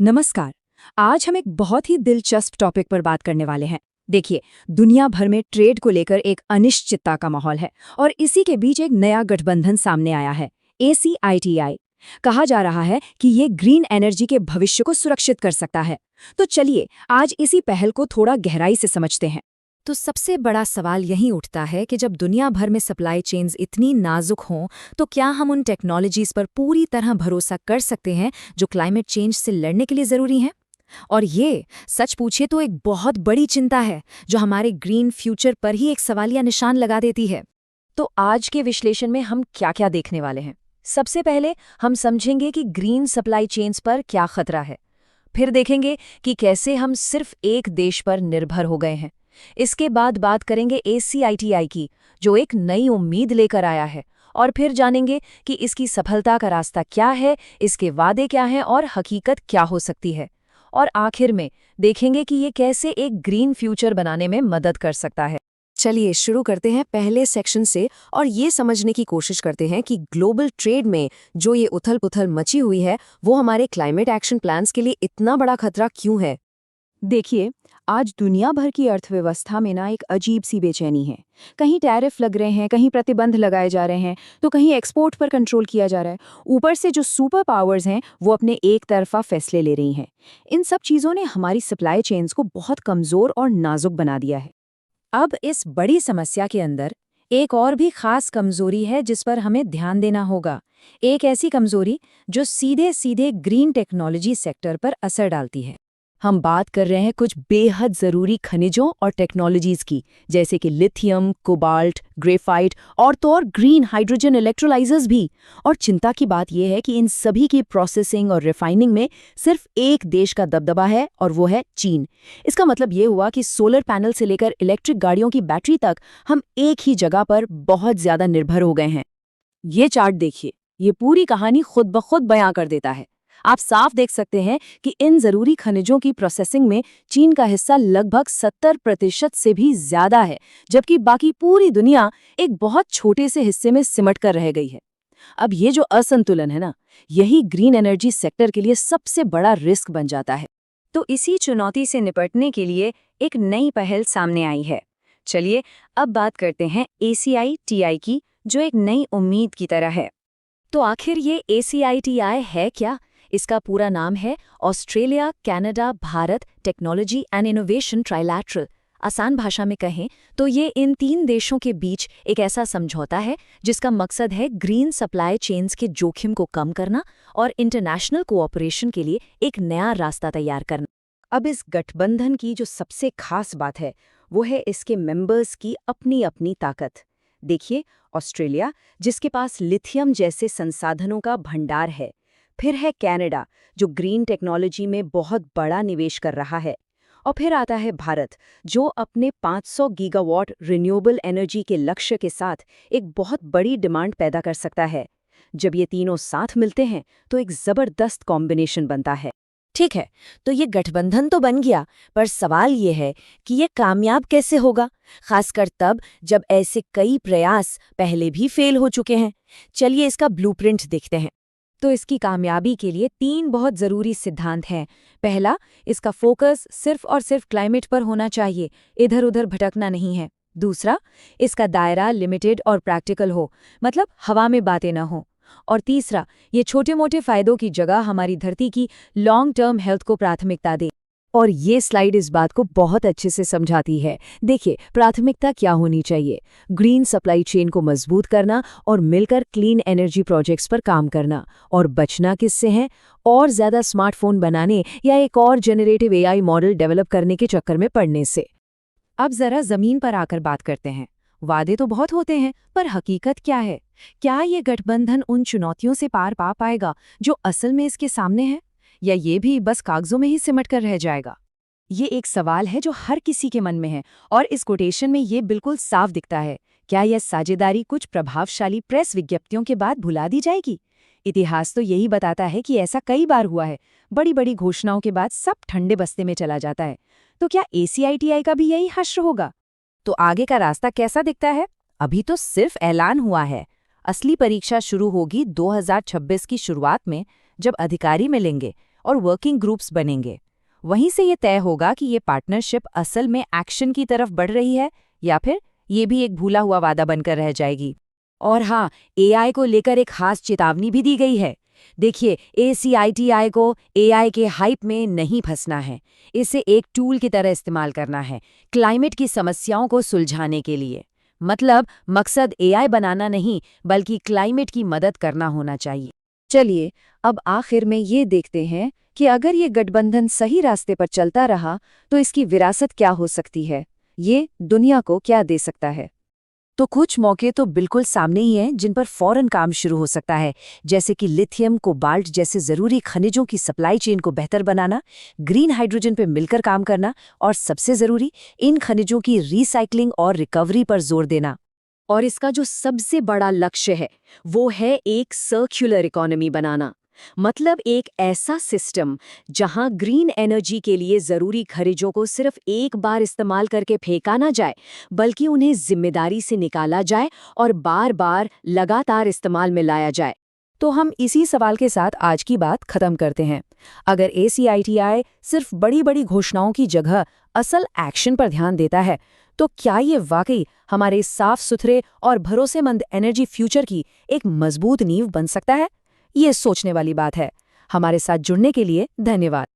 नमस्कार। आज हम एक बहुत ही दिलचस्प टॉपिक पर बात करने वाले हैं। देखिए, दुनिया भर में ट्रेड को लेकर एक अनिश्चितता का माहौल है और इसी के बीच एक नया गठबंधन सामने आया है, ACITI। कहा जा रहा है कि ये ग्रीन एनर्जी के भविष्य को सुरक्षित कर सकता है। तो चलिए आज इसी पहल को थोड़ा गहराई से समझते हैं। तो सबसे बड़ा सवाल यही उठता है कि जब दुनिया भर में सप्लाई चेन्स इतनी नाजुक हों, तो क्या हम उन टेक्नोलॉजीज पर पूरी तरह भरोसा कर सकते हैं जो क्लाइमेट चेंज से लड़ने के लिए ज़रूरी हैं? और ये सच पूछिए तो एक बहुत बड़ी चिंता है जो हमारे ग्रीन फ्यूचर पर ही एक सवालिया निशान लगा देती है। तो आज के विश्लेषण में हम क्या-क्या देखने वाले हैं? सबसे पहले हम समझेंगे कि ग्रीन सप्लाई चेन्स पर क्या खतरा है। फिर देखेंगे कि कैसे हम सिर्फ एक देश पर निर्भर हो गए हैं। इसके बाद बात करेंगे ACITI की, जो एक नई उम्मीद लेकर आया है, और फिर जानेंगे कि इसकी सफलता का रास्ता क्या है, इसके वादे क्या हैं और हकीकत क्या हो सकती है। और आखिर में देखेंगे कि ये कैसे एक ग्रीन फ्यूचर बनाने में मदद कर सकता है। चलिए शुरू करते हैं पहले सेक्शन से और ये समझने की कोशिश करते हैं कि ग्लोबल ट्रेड में जो ये उथल-पुथल मची हुई है, वो हमारे क्लाइमेट एक्शन प्लान्स के लिए इतना बड़ा खतरा क्यों है। देखिए, आज दुनिया भर की अर्थव्यवस्था में एक अजीब सी बेचैनी है। कहीं टैरिफ लग रहे हैं, कहीं प्रतिबंध लगाए जा रहे हैं, तो कहीं एक्सपोर्ट पर कंट्रोल किया जा रहा है। ऊपर से जो सुपर पावर्स हैं, वो अपने एक तरफा फैसले ले रही हैं। इन सब चीज़ों ने हमारी सप्लाई चेन्स को बहुत कमज़ोर और नाजुक बना दिया है। अब इस बड़ी समस्या के अंदर एक और भी खास कमजोरी है जिस पर हमें ध्यान देना होगा। एक ऐसी कमजोरी जो सीधे सीधे ग्रीन टेक्नोलॉजी सेक्टर पर असर डालती है। हम बात कर रहे हैं कुछ बेहद ज़रूरी खनिजों और टेक्नोलॉजीज़ की, जैसे कि लिथियम, कोबाल्ट, ग्रेफाइट और तो और ग्रीन हाइड्रोजन इलेक्ट्रोलाइजर्स भी। और चिंता की बात यह है कि इन सभी की प्रोसेसिंग और रिफाइनिंग में सिर्फ एक देश का दबदबा है और वो है चीन। इसका मतलब ये हुआ कि सोलर पैनल से लेकर इलेक्ट्रिक गाड़ियों की बैटरी तक हम एक ही जगह पर बहुत ज़्यादा निर्भर हो गए हैं। ये चार्ट देखिए, ये पूरी कहानी खुद ब खुद बयां कर देता है। आप साफ देख सकते हैं कि इन जरूरी खनिजों की प्रोसेसिंग में चीन का हिस्सा लगभग 70% से भी ज्यादा है, जबकि बाकी पूरी दुनिया एक बहुत छोटे से हिस्से में सिमट कर रह गई है। अब ये जो असंतुलन है ना, यही ग्रीन एनर्जी सेक्टर के लिए सबसे बड़ा रिस्क बन जाता है। तो इसी चुनौती से निपटने के लिए एक नई पहल सामने आई है। चलिए अब बात करते हैं ACITI की, जो एक नई उम्मीद की तरह है। तो आखिर ये ACITI है क्या? इसका पूरा नाम है Australia, Canada, Bharat technology and innovation trilateral. आसान भाषा में कहें तो ये इन 3 देशों के बीच एक ऐसा समझौता है जिसका मकसद है ग्रीन सप्लाई चेन्स के जोखिम को कम करना और इंटरनेशनल कोऑपरेशन के लिए एक नया रास्ता तैयार करना। अब इस गठबंधन की जो सबसे खास बात है, वो है इसके मेंबर्स की अपनी अपनी ताकत। देखिए, ऑस्ट्रेलिया, जिसके पास लिथियम जैसे संसाधनों का भंडार है। फिर है कनाडा, जो ग्रीन टेक्नोलॉजी में बहुत बड़ा निवेश कर रहा है। और फिर आता है भारत, जो अपने 500 गीगावाट रिन्यूएबल एनर्जी के लक्ष्य के साथ एक बहुत बड़ी डिमांड पैदा कर सकता है। जब ये तीनों साथ मिलते हैं तो एक जबरदस्त कॉम्बिनेशन बनता है। ठीक है, तो ये गठबंधन तो बन गया, पर सवाल ये है कि ये कामयाब कैसे होगा, खासकर तब जब ऐसे कई प्रयास पहले भी फेल हो चुके हैं। चलिए इसका ब्लूप्रिंट देखते हैं। तो इसकी कामयाबी के लिए 3 बहुत ज़रूरी सिद्धांत हैं। पहला, इसका फोकस सिर्फ और सिर्फ क्लाइमेट पर होना चाहिए, इधर उधर भटकना नहीं है। दूसरा, इसका दायरा लिमिटेड और प्रैक्टिकल हो, मतलब हवा में बातें न हो। और तीसरा, ये छोटे मोटे फायदों की जगह हमारी धरती की लॉन्ग टर्म हेल्थ को प्राथमिकता दे। और ये स्लाइड इस बात को बहुत अच्छे से समझाती है। देखिए, प्राथमिकता क्या होनी चाहिए? ग्रीन सप्लाई चेन को मजबूत करना और मिलकर क्लीन एनर्जी प्रोजेक्ट्स पर काम करना। और बचना किससे है? और ज़्यादा स्मार्टफोन बनाने या एक और जनरेटिव AI मॉडल डेवलप करने के चक्कर में पड़ने से। अब ज़रा ज़मीन पर आकर बात करते हैं। वादे तो बहुत होते हैं, पर हकीकत क्या है? क्या ये गठबंधन उन चुनौतियों से पार पा पाएगा जो असल में इसके सामने है, या ये भी बस कागजों में ही सिमट कर रह जाएगा? ये एक सवाल है जो हर किसी के मन में है, और इस कोटेशन में ये बिल्कुल साफ दिखता है। क्या यह साझेदारी कुछ प्रभावशाली प्रेस विज्ञप्तियों के बाद भुला दी जाएगी? इतिहास तो यही बताता है कि ऐसा कई बार हुआ है। बड़ी बड़ी घोषणाओं के बाद सब ठंडे बस्ते में चला जाता है। तो क्या ACITI का भी यही हश्र होगा? तो आगे का रास्ता कैसा दिखता है? अभी तो सिर्फ ऐलान हुआ है। असली परीक्षा शुरू होगी 2026 की शुरुआत में, जब अधिकारी मिलेंगे और वर्किंग ग्रुप्स बनेंगे। वहीं से ये तय होगा कि ये पार्टनरशिप असल में एक्शन की तरफ बढ़ रही है या फिर ये भी एक भूला हुआ वादा बनकर रह जाएगी। और हाँ, एआई को लेकर एक खास चेतावनी भी दी गई है। देखिए, ACITI को एआई के हाइप में नहीं फंसना है। इसे एक टूल की तरह इस्तेमाल करना है, क्लाइमेट की समस्याओं को सुलझाने के लिए। मतलब मकसद एआई बनाना नहीं, बल्कि क्लाइमेट की मदद करना होना चाहिए। चलिए, अब आखिर में ये देखते हैं कि अगर ये गठबंधन सही रास्ते पर चलता रहा तो इसकी विरासत क्या हो सकती है, ये दुनिया को क्या दे सकता है। तो कुछ मौके तो बिल्कुल सामने ही हैं जिन पर फौरन काम शुरू हो सकता है, जैसे कि लिथियम, कोबाल्ट जैसे ज़रूरी खनिजों की सप्लाई चेन को बेहतर बनाना, ग्रीन हाइड्रोजन पर मिलकर काम करना और सबसे ज़रूरी, इन खनिजों की रिसाइकलिंग और रिकवरी पर जोर देना। और इसका जो सबसे बड़ा लक्ष्य है, वो है एक सर्कुलर इकोनॉमी बनाना। मतलब एक ऐसा सिस्टम जहां ग्रीन एनर्जी के लिए जरूरी खनिजों को सिर्फ एक बार इस्तेमाल करके फेंका ना जाए, बल्कि उन्हें जिम्मेदारी से निकाला जाए और बार बार लगातार इस्तेमाल में लाया जाए। तो हम इसी सवाल के साथ आज की बात खत्म करते हैं। अगर ACITI सिर्फ बड़ी बड़ी घोषणाओं की जगह असल एक्शन पर ध्यान देता है, तो क्या ये वाकई हमारे साफ सुथरे और भरोसेमंद एनर्जी फ्यूचर की एक मजबूत नींव बन सकता है? ये सोचने वाली बात है। हमारे साथ जुड़ने के लिए धन्यवाद।